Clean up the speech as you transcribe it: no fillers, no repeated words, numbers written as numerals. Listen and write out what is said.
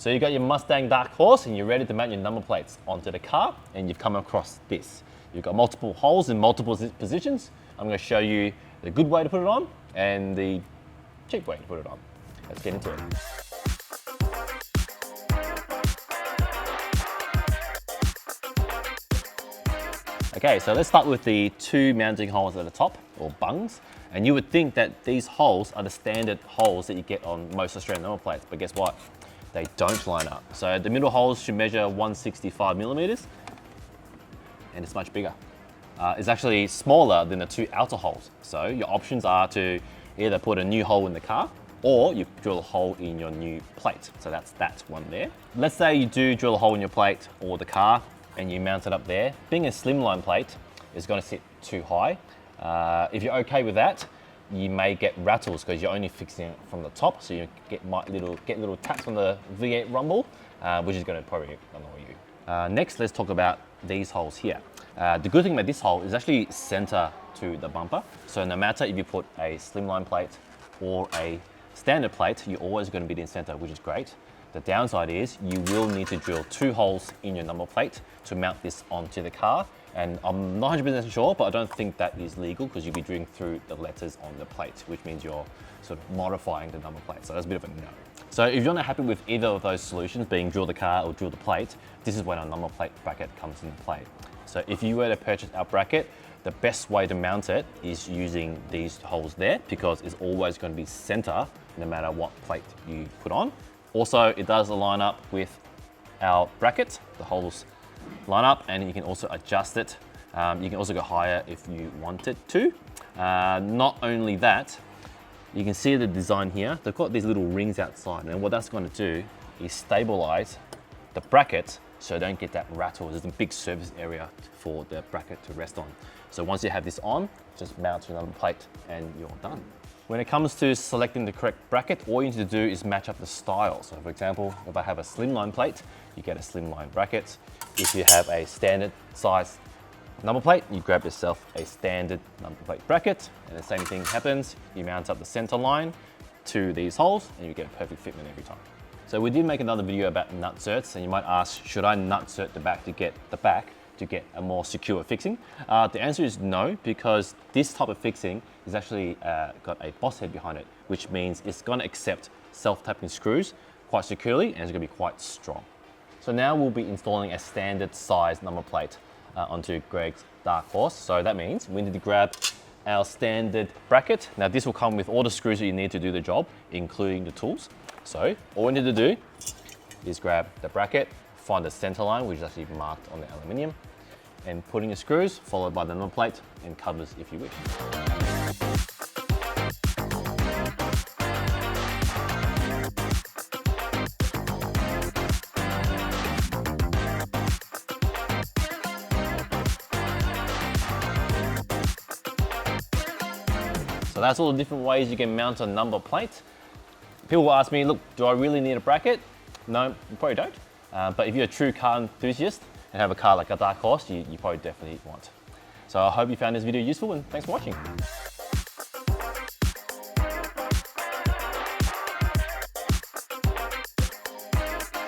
So you got your Mustang Dark Horse and you're ready to mount your number plates onto the car, and you've come across this. You've got multiple holes in multiple positions. I'm going to show you the good way to put it on and the cheap way to put it on. Let's get into it. Okay, so let's start with the two mounting holes at the top, or bungs. And you would think that these holes are the standard holes that you get on most Australian number plates, but guess what? They don't line up. So the middle holes should measure 165 millimeters, and it's much bigger. It's actually smaller than the two outer holes. So your options are to either put a new hole in the car, or you drill a hole in your new plate. So that's that one there. Let's say you do drill a hole in your plate or the car, and you mount it up there. Being a slimline plate is going to sit too high. If you're okay with that, you may get rattles because you're only fixing it from the top, so you get little taps on the V8 rumble, which is going to probably annoy you. Next, let's talk about these holes here. The good thing about this hole is actually center to the bumper, so no matter if you put a slimline plate or a standard plate, you're always going to be in center, which is great. The downside is you will need to drill two holes in your number plate to mount this onto the car. And I'm not 100% sure, but I don't think that is legal because you'll be drilling through the letters on the plate, which means you're sort of modifying the number plate. So that's a bit of a no. So if you're not happy with either of those solutions, being drill the car or drill the plate, this is when our number plate bracket comes into play. So if you were to purchase our bracket, the best way to mount it is using these holes there, because it's always going to be center no matter what plate you put on. Also, it does line up with our bracket. The holes line up, and you can also adjust it. You can also go higher if you wanted to. Not only that, you can see the design here. They've got these little rings outside, and what that's going to do is stabilize the bracket so you don't get that rattle. There's a big surface area for the bracket to rest on. So once you have this on, just mount your number plate and you're done. When it comes to selecting the correct bracket, all you need to do is match up the style. So for example, if I have a slimline plate, you get a slimline bracket. If you have a standard size number plate, you grab yourself a standard number plate bracket, and the same thing happens. You mount up the center line to these holes and you get a perfect fitment every time. So we did make another video about nut certs, and you might ask, should I nut cert the back to get a more secure fixing? The answer is no, because this type of fixing is actually got a boss head behind it, which means it's going to accept self-tapping screws quite securely, and it's going to be quite strong. So now we'll be installing a standard size number plate onto Greg's Dark Horse. So that means we need to grab our standard bracket. Now this will come with all the screws that you need to do the job, including the tools. So all we need to do is grab the bracket, find the center line, which is actually marked on the aluminium, and put in your screws, followed by the number plate and covers if you wish. So that's all the different ways you can mount a number plate. People will ask me, look, do I really need a bracket? No, you probably don't. But if you're a true car enthusiast and have a car like a Dark Horse, you probably definitely want. So I hope you found this video useful, and thanks for watching.